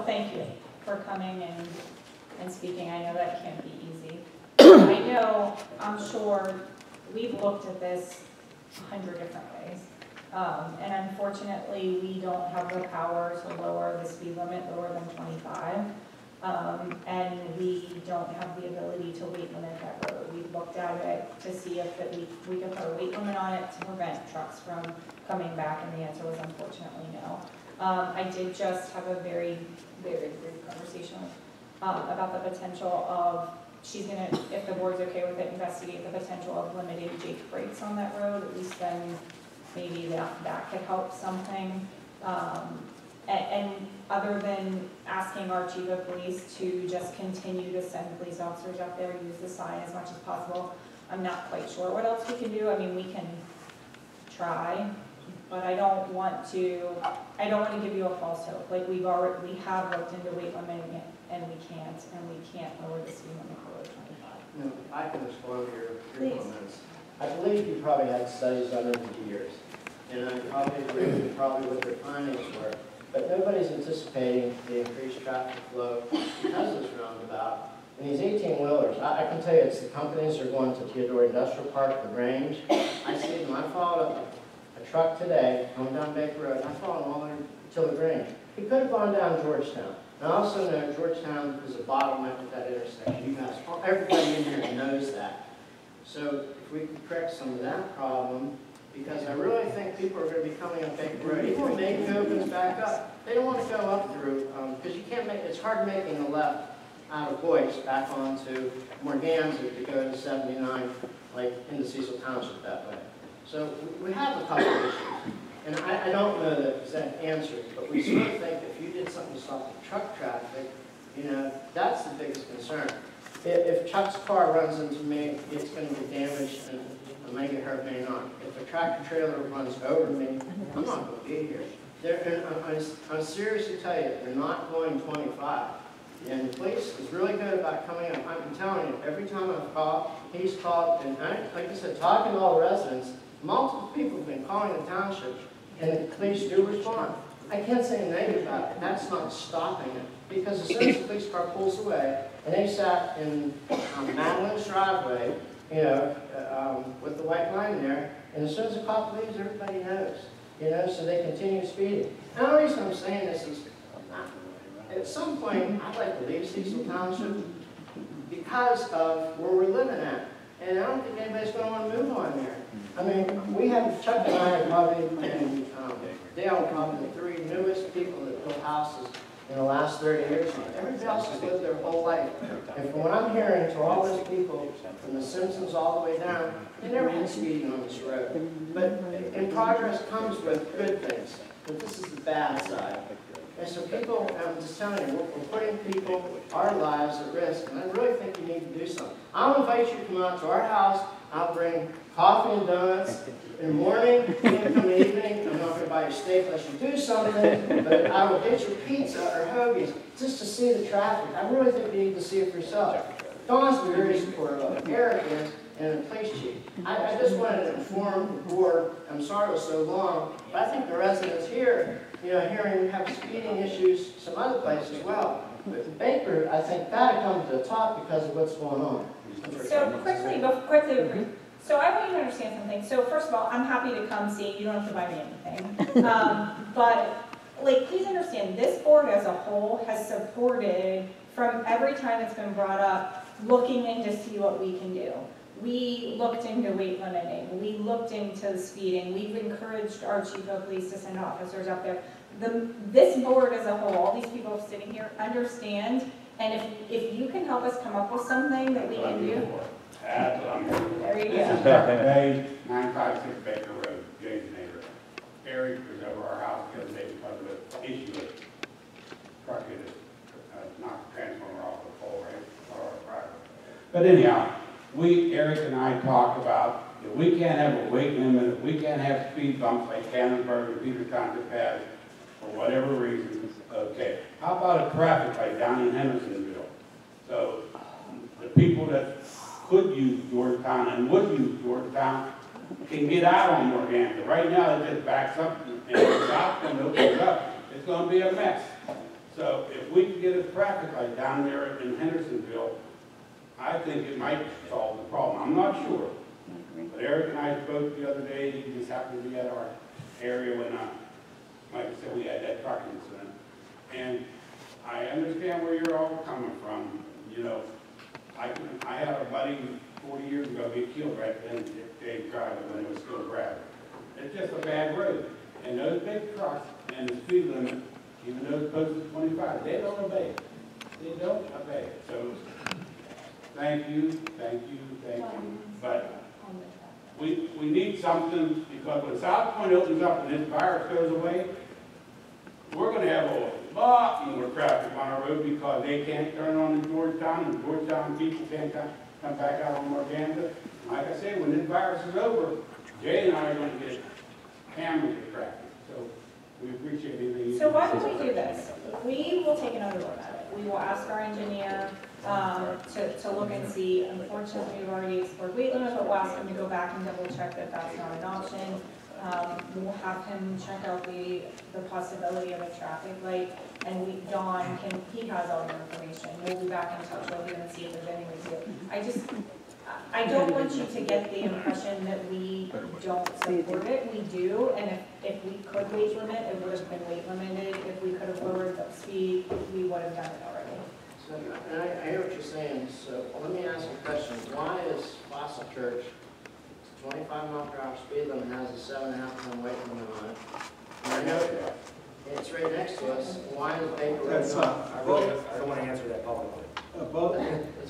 thank you for coming and speaking. I know that can't be easy. I know, I'm sure, we've looked at this 100 different ways. And unfortunately, we don't have the power to lower the speed limit lower than 25. And we don't have the ability to weight limit that road. We've looked at it to see if we could put a weight limit on it to prevent trucks from coming back, and the answer was unfortunately no. I did just have a very, very brief conversation about the potential of, she's gonna, if the board's okay with it, investigate the potential of limiting Jake brakes on that road. At least then maybe that could help something. And other than asking our chief of police to just continue to send police officers out there, use the sign as much as possible, I'm not quite sure what else we can do. I mean, we can try, but I don't want to give you a false hope. Like we have looked into weight limiting it, and we can't lower the speed limit below 25. No, I can explode your comments. I believe you probably had studies done over the years, and I probably agree with what their findings were. But nobody's anticipating the increased traffic flow because of this roundabout. And these 18-wheelers, I can tell you, it's the companies that are going to Theodore Industrial Park, the range. I see them. I followed a truck today going down Baker Road, and I followed him all the way to the range. He could have gone down Georgetown. And I also know Georgetown is a bottleneck at that intersection. You guys, everybody in here knows that. So if we could correct some of that problem, because I really think people are going to be coming up Baker Road. Even when Macon opens back up, they don't want to go up through, because you can't make, it's hard making the left out of Boyce back onto Morganza to go to 79, like into Cecil Township that way. So we have a couple of issues. And I don't know the exact answers, but we sort of think if you did something to stop the truck traffic, you know, that's the biggest concern. If Chuck's car runs into me, it's going to get damaged and I may get hurt, may not. If a tractor trailer runs over me, I'm not going to be here. I'm seriously tell you, they're not going 25. And the police is really good about coming up. I'm telling you, every time I've called, he's called, and like I said, talking to all the residents, multiple people have been calling the township, and the police do respond. I can't say anything negative about it. That's not stopping it. Because as soon as the police car pulls away, and they sat in Madeline's driveway, you know, with the white line there, and as soon as the cop leaves, everybody knows, you know, so they continue speeding. And the reason I'm saying this is, at some point, I'd like to leave Cecil Township because of where we're living at. And I don't think anybody's going to want to move on there. I mean, we have, Chuck and I are probably, and Dale, probably the three newest people that built houses in the last 30 years. Everybody else has lived their whole life. And from what I'm hearing to all those people, from the Simpsons all the way down, they never had speeding on this road. But in progress comes with good things. But this is the bad side. And so people, I'm just telling you, we're putting people, our lives at risk. And I really think you need to do something. I'll invite you to come out to our house. I'll bring coffee and donuts in the morning, come in the evening. I'm not going to buy you steak unless you do something, but I will get your pizza or hoagies just to see the traffic. I really think you need to see it for yourself. Dawn's very supportive of it. Eric is, and the police chief. I just wanted to inform the board, I'm sorry it was so long, but I think the residents here, you know, hearing we have speeding issues some other places as well. But Baker, I think, got to come to the top because of what's going on. So quickly, so I want you to understand something. So first of all, I'm happy to come see. You don't have to buy me anything. But like, please understand, this board as a whole has supported, from every time it's been brought up, looking in to see what we can do. We looked into weight limiting. We looked into speeding. We've encouraged our chief of police to send officers up there. This board as a whole, all these people sitting here, understand. And if you can help us come up with something that we can do, there you go. This is Dr. Bay, 956 Baker Road, James neighbor. Eric was over our house the other day because of the issue of truck hit knocked the transformer off the pole, right? Or private. But anyhow, Eric and I talked about that we can't have a weight limit, we can't have speed bumps like Cannonsburg and Peter Township has for whatever reason. Okay, how about a traffic light down in Hendersonville? So the people that could use Georgetown and would use Georgetown can get out on Morganza. Right now it just backs up and stops and opens up. It's going to be a mess. So if we could get a traffic light down there in Hendersonville, I think it might solve the problem. I'm not sure. But Eric and I spoke the other day, he just happened to be at our area when, like I said, we had that truck incident. And I understand where you're all coming from. You know, I had a buddy 40 years ago get killed right then at Dave Drive when it was still gravel. It's just a bad road. And those big trucks and the speed limit, even though it's posted 25, they don't obey it. They don't obey it. So, thank you. But we need something, because when South Point opens up and this virus goes away, we're going to have a lot more traffic on our road because they can't turn on in Georgetown, and Georgetown people can't come back out on Morgana. Like I say, when this virus is over, Jay and I are going to get hammered with traffic. So we appreciate anything. So why don't we do this? We will take another look at it. We will ask our engineer to look and see. Unfortunately, we've already explored weight limit, but we'll ask him to go back and double check that that's not an option. We'll have him check out the possibility of a traffic light, and Dawn he has all the information. We'll be back in touch with him and see if there's any way to do it. I don't want you to get the impression that we don't support it. We do, and if we could weight limit, it would have been weight limited. If we could have lowered the speed, we would have done it already. So, and I hear what you're saying, so let me ask you a question. Why is Fossil Church 25-mile-per-hour speed limit has a 7.5-ton weight limit on it? And I know it's right next to us. Why is Baker Road not? I don't want to answer that publicly. Both,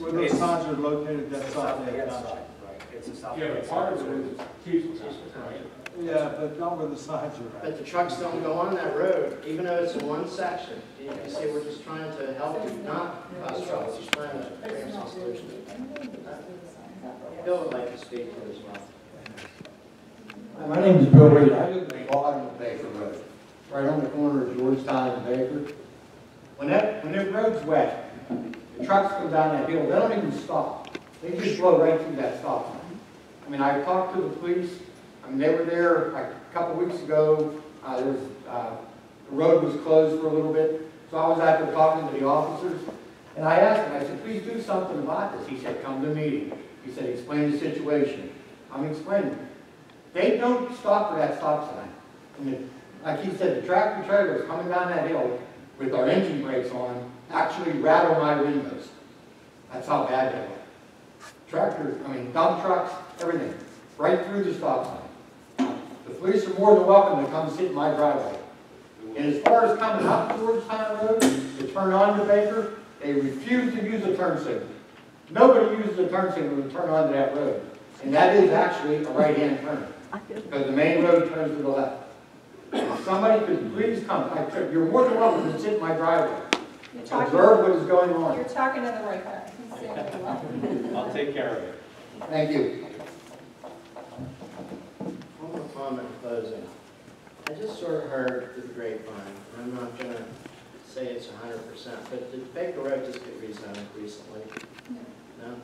where those signs are located, that's south end. Right, it's a south. Yeah, but part of it is Cecil, right? Yeah, but not where the signs are But at. the trucks don't go on that road, even though it's in one section. You see, we're just trying to help you, not cause trouble, just trying to bring some solutions. Bill would like to speak to it as well. My name is Bill Reed. I live in the bottom of Baker Road, right on the corner of Georgetown and Baker. When the road's wet, the trucks come down that hill, they don't even stop. They just blow right through that stop sign. I mean, I talked to the police. I mean, they were there like a couple weeks ago. The road was closed for a little bit. So I was out there talking to the officers. And I asked him, I said, please do something about this. He said, come to the meeting. He said, explain the situation. I'm explaining. They don't stop for that stop sign. I mean, like he said, the tractor trailers coming down that hill with our engine brakes on actually rattle my windows. That's how bad they are. Tractors, I mean, dump trucks, everything, right through the stop sign. The police are more than welcome to come sit in my driveway. And as far as coming up Georgetown Road to turn on to Baker, they refuse to use a turn signal. Nobody uses a turn signal to turn onto that road. And that is actually a right-hand turn, because the main road turns to the left. If somebody could please come, you're more than welcome to sit in my driveway. Observe what is going on. You're talking to the right guy. I'll take care of it. Thank you. One more comment in closing. I just sort of heard through the grapevine, and I'm not going to say it's 100%, but did Baker Road just get rezoned recently? No.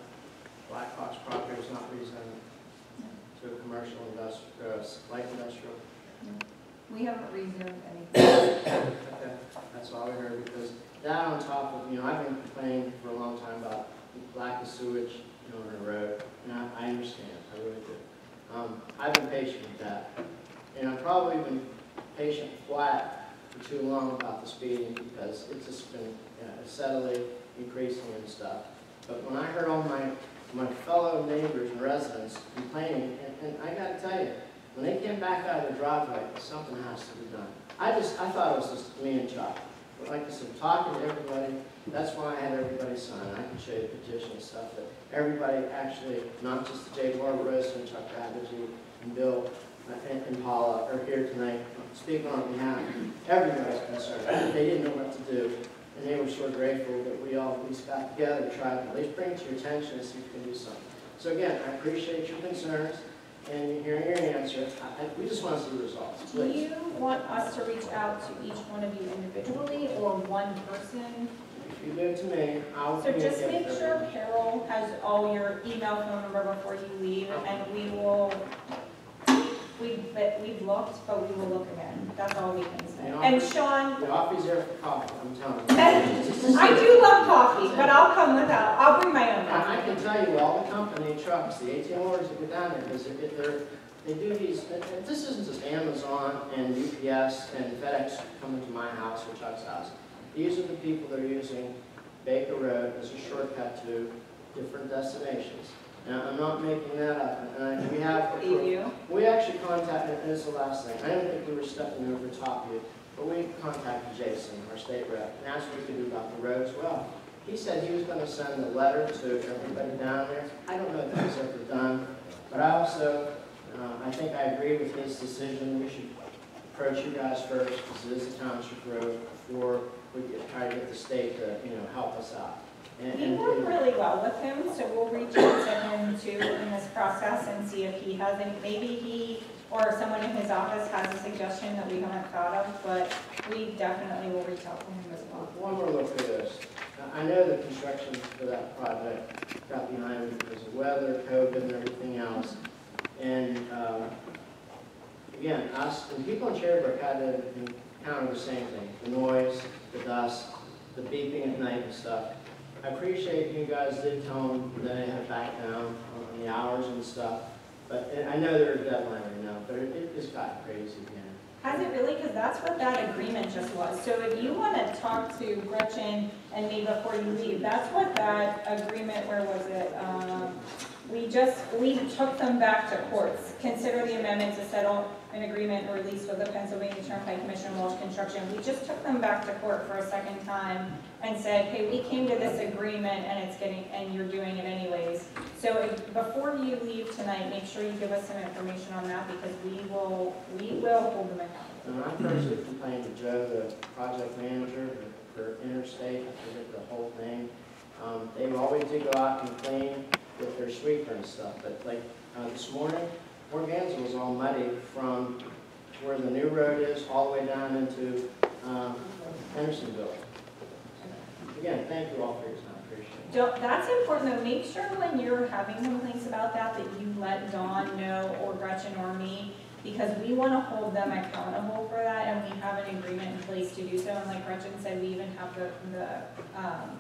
Blackhawk's property was not rezoned to a commercial industrial, light industrial? We haven't reserved anything. Okay, that's all I heard, because that on top of, I've been complaining for a long time about lack of sewage, on the road, and I understand, I really do. I've been patient with that, and I've probably been patient flat for too long about the speeding, because it's just been steadily increasing and stuff. But when I heard all my fellow neighbors and residents complaining, and I got to tell you, when they came back out of the driveway, something has to be done. I thought it was just me and Chuck. But like I said, talking to everybody, that's why I had everybody sign. I can show you the petition and stuff, but everybody actually, not just the Jay Barbarossa and Chuck Babaji and Bill and Paula are here tonight speaking on behalf. Everybody's concerned. They didn't know what to do, and they were so grateful that we all at least got together to try to at least bring it to your attention and see if we can do something. So again, I appreciate your concerns. And hearing your answer, we just want to see results, Do please. you want us to reach out to each one of you individually or one person? If you do it to me, I'll So just communicate make with sure everyone. Carol has all your email, phone number before you leave, and we will we've looked, but we will look again. That's all we can say. You know, And Sean, The coffee's there for coffee, I'm telling you. I do love coffee, but I'll come without, I'll bring my own. I can tell you, all the company trucks, the 18 orders that go down there, because they do these, this isn't just Amazon and UPS and FedEx coming to my house or Chuck's house. These are the people that are using Baker Road as a shortcut to different destinations. Now, I'm not making that up, and we have, we actually contacted, and this is the last thing, I didn't think we were stepping over top of you, but we contacted Jason, our state rep, and asked what we could do about the roads. Well, he said he was going to send a letter to everybody down there. I don't know if that was ever done, but I also, I think I agree with his decision. We should approach you guys first, because it is a township road, before we try to get the state to, help us out. We work really well with him, so we'll reach out to him too in this process and see if he has any, maybe he or someone in his office has a suggestion that we haven't thought of, but we definitely will reach out to him as well. One more look at this. I know the construction for that project got behind me because of weather, COVID, and everything else. And again, us and people in Cherrybrook had to encounter the same thing: the noise, the dust, the beeping at night and stuff. I appreciate you guys did tell them that they had to back down on the hours and stuff, but I know there's a deadline right now, but it just got crazy again. Has it really? Because that's what that agreement just was. So if you want to talk to Gretchen and me before you leave, that's what that agreement, where was it? We took them back to courts. Consider the amendment to settle an agreement or release with the Pennsylvania Turnpike Commission Walsh Construction. We just took them back to court for a second time and said, hey, we came to this agreement and you're doing it anyways. So before you leave tonight, make sure you give us some information on that, because we will hold them accountable. And I personally complained to Joe, the project manager for Interstate, I forget the whole thing. They always do go out and clean with their sweeper and stuff, but like this morning, Morganza was all muddy from where the new road is all the way down into Hendersonville. Again, thank you all for your time, appreciate it. That's important though. Make sure when you're having complaints about that you let Dawn know, or Gretchen or me, because we want to hold them accountable for that, and we have an agreement in place to do so. And like Gretchen said, we even have the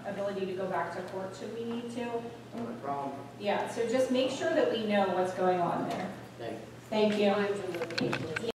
ability to go back to court should we need to. No problem. Yeah, so just make sure that we know what's going on there. Thank you. Thank you.